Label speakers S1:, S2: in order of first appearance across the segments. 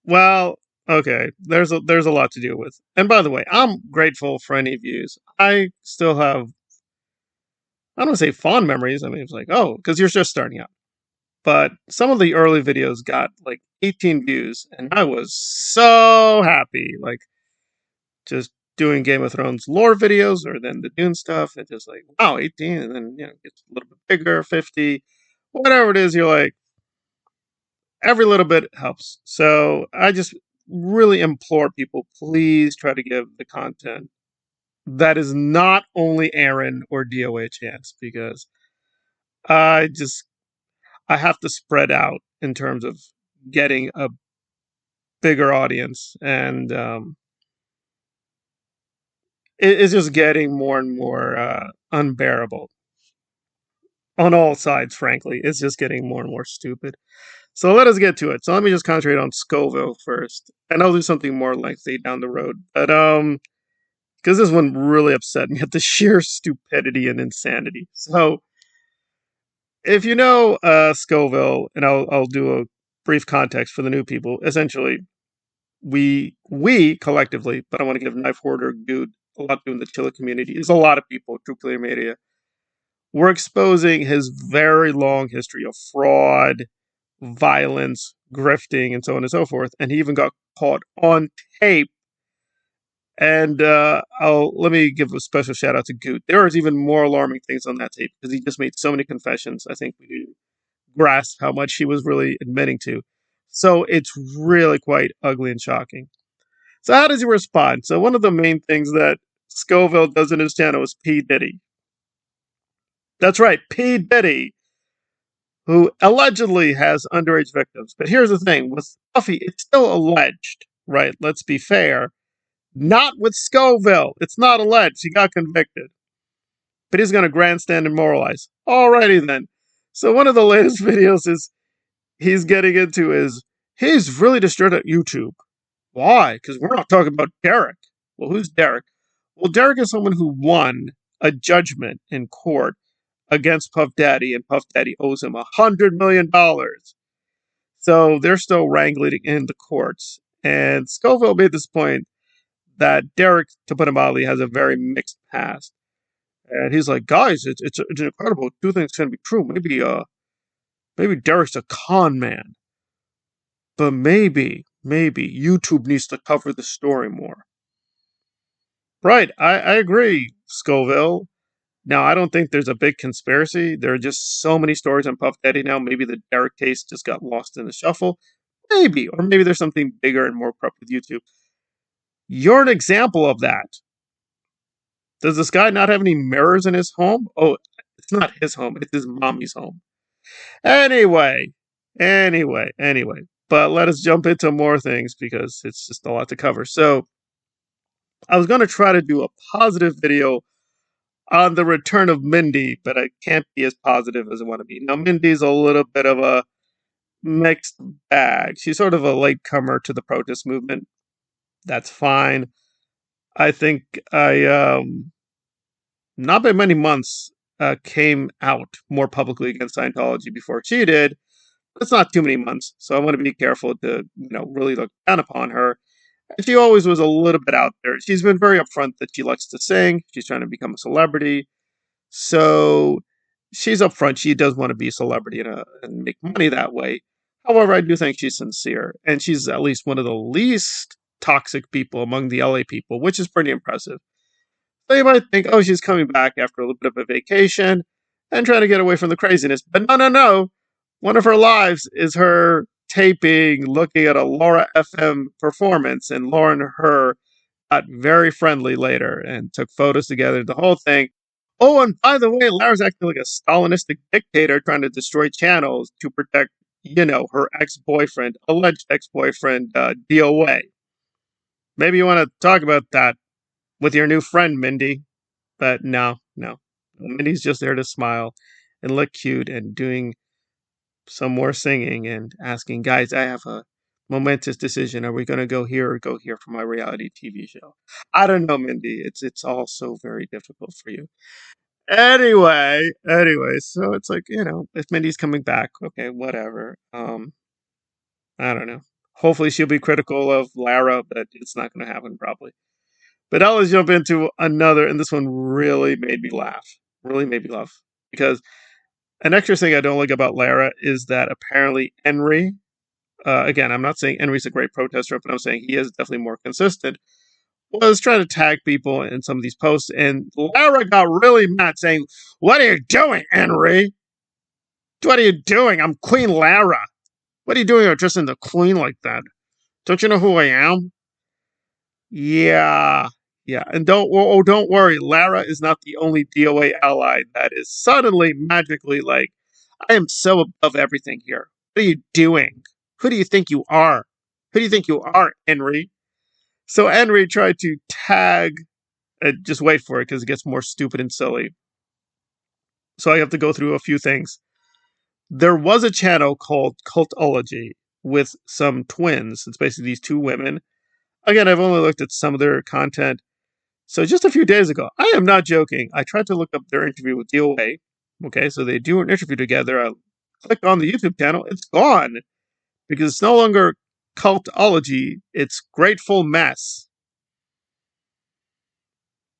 S1: Well, okay. There's a lot to deal with. And by the way, I'm grateful for any views. I still have, I don't want to say fond memories. I mean, it's like, oh, because you're just starting out. But some of the early videos got like 18 views, and I was so happy. Like just doing Game of Thrones lore videos or then the Dune stuff. It's just like, wow, 18, and then it gets a little bit bigger, 50, whatever it is. You're like, every little bit helps. So I just really implore people, please try to give the content that is not only Aaron or DOA a chance, because I just I have to spread out in terms of getting a bigger audience, and it's just getting more and more unbearable on all sides. Frankly, it's just getting more and more stupid. So let us get to it. So let me just concentrate on Scoville first, and I'll do something more lengthy down the road. But because this one really upset me at the sheer stupidity and insanity. So if you know Scoville, and I'll do a brief context for the new people. Essentially, we collectively, but I want to give Knife Hoarder Dude a lot to in the Chilla community. There's a lot of people, True Player Media. We're exposing his very long history of fraud, violence, grifting, and so on and so forth. And he even got caught on tape. And I'll let me give a special shout out to Goot. There is even more alarming things on that tape because he just made so many confessions. I think we need to grasp how much he was really admitting to. So it's really quite ugly and shocking. So how does he respond? So one of the main things that Scoville does in his channel is P. Diddy. That's right, P. Diddy, who allegedly has underage victims. But here's the thing, with Puffy, it's still alleged, right? Let's be fair. Not with Scoville. It's not alleged. He got convicted. But he's going to grandstand and moralize. Alrighty then. So one of the latest videos is he's getting into is he's really distraught at YouTube. Why? Because we're not talking about Derek. Well, who's Derek? Well, Derek is someone who won a judgment in court against Puff Daddy, and Puff Daddy owes him $100 million. So they're still wrangling in the courts. And Scoville made this point that Derek, to put it mildly, has a very mixed past. And he's like, guys, it's incredible. Two things can be true. Maybe Derek's a con man, but maybe YouTube needs to cover the story more. Right, I agree, Scoville. Now, I don't think there's a big conspiracy. There are just so many stories on Puff Daddy now. Maybe the Derek case just got lost in the shuffle. Maybe. Or maybe there's something bigger and more corrupt with YouTube. You're an example of that. Does this guy not have any mirrors in his home? Oh, it's not his home. It's his mommy's home. Anyway. But let us jump into more things because it's just a lot to cover. So I was going to try to do a positive video on the return of Mindy, but I can't be as positive as I want to be. Now, Mindy's a little bit of a mixed bag. She's sort of a latecomer to the protest movement. That's fine. I think not by many months, came out more publicly against Scientology before she did. It's not too many months, so I want to be careful to, really look down upon her. She always was a little bit out there. She's been very upfront that she likes to sing. She's trying to become a celebrity. So she's upfront. She does want to be a celebrity and make money that way. However, I do think she's sincere. And she's at least one of the least toxic people among the LA people, which is pretty impressive. So you might think, oh, she's coming back after a little bit of a vacation and trying to get away from the craziness. But no. One of her lives is her taping, looking at a Laura FM performance, and Laura and her got very friendly later and took photos together, the whole thing. Oh, and by the way, Lara's acting like a Stalinistic dictator trying to destroy channels to protect, her ex-boyfriend, alleged ex-boyfriend, DOA. Maybe you want to talk about that with your new friend, Mindy. But no. Mindy's just there to smile and look cute and doing some more singing and asking, guys, I have a momentous decision. Are we going to go here or go here for my reality TV show? I don't know, Mindy. It's all so very difficult for you. Anyway, so it's like, if Mindy's coming back, okay, whatever. I don't know. Hopefully she'll be critical of Lara, but it's not going to happen probably. But I'll just jump into another, and this one really made me laugh. Really made me laugh. Because an extra thing I don't like about Lara is that apparently Henry, again, I'm not saying Henry's a great protester, but I'm saying he is definitely more consistent, was trying to tag people in some of these posts, and Lara got really mad saying, "What are you doing, Henry? What are you doing? I'm Queen Lara. What are you doing addressing the Queen like that? Don't you know who I am?" Yeah, yeah, and don't worry, Lara is not the only DOA ally that is suddenly magically like, "I am so above everything here. What are you doing? Who do you think you are? Who do you think you are, Henry?" So Henry tried to tag. Just wait for it because it gets more stupid and silly. So I have to go through a few things. There was a channel called Cultology with some twins. It's basically these two women. Again, I've only looked at some of their content. So just a few days ago, I am not joking. I tried to look up their interview with DOA. Okay, so they do an interview together. I click on the YouTube channel. It's gone because it's no longer Cultology. It's Grateful Mess.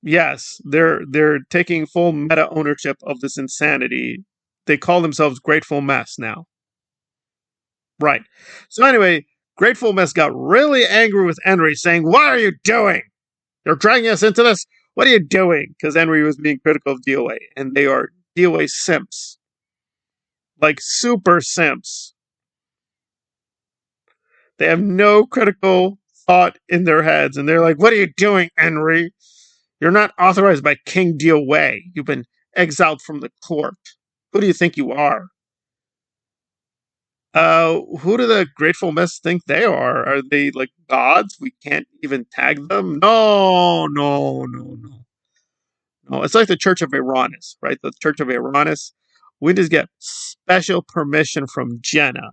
S1: Yes, they're taking full meta ownership of this insanity. They call themselves Grateful Mess now. Right. So anyway, Grateful Mess got really angry with Henry, saying, "What are you doing? You're dragging us into this. What are you doing?" Because Henry was being critical of DOA, and they are DOA simps, like super simps. They have no critical thought in their heads, and they're like, "What are you doing, Henry? You're not authorized by King DOA. You've been exiled from the court. Who do you think you are?" Who do the Grateful Mess think they are? Are they like gods? We can't even tag them? No, no, no, no. No, it's like the Church of Uranus, right? The Church of Uranus. We just get special permission from Jenna.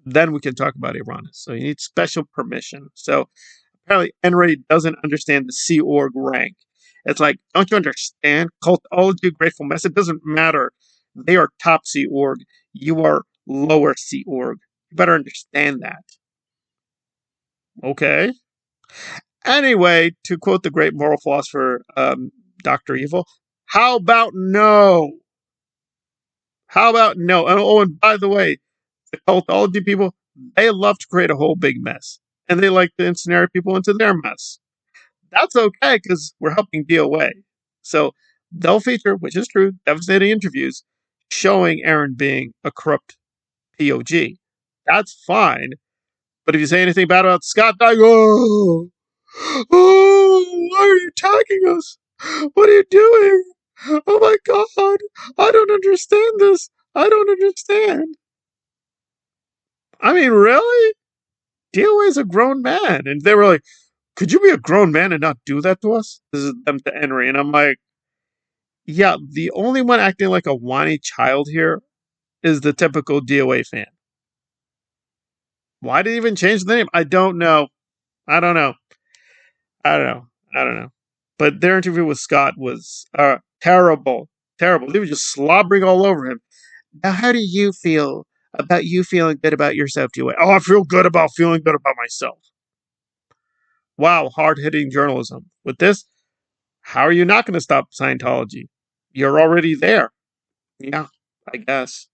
S1: Then we can talk about Uranus. So you need special permission. So apparently Henry doesn't understand the Sea Org rank. It's like, don't you understand? Cultology, Grateful Mess, it doesn't matter. They are top Sea Org. You are lower Sea Org. You better understand that. Okay. Anyway, to quote the great moral philosopher, Dr. Evil, how about no? How about no? And, oh, and by the way, the cultology people, they love to create a whole big mess. And they like to ensnare people into their mess. That's okay because we're helping DOA. So they'll feature, which is true, devastating interviews showing Aaron being a corrupt POG. That's fine. But if you say anything bad about Scott, like, "Oh, oh, why are you attacking us? What are you doing? Oh my God, I don't understand this. I don't understand." I mean, really? DOA is a grown man. And they were like, "Could you be a grown man and not do that to us?" This is them to Henry. And I'm like, yeah, the only one acting like a whiny child here is the typical DOA fan. Why did he even change the name? I don't know. I don't know. I don't know. I don't know. But their interview with Scott was terrible. Terrible. They were just slobbering all over him. Now, how do you feel about you feeling good about yourself, DOA? Oh, I feel good about feeling good about myself. Wow, hard-hitting journalism. With this, how are you not going to stop Scientology? You're already there. Yeah, I guess.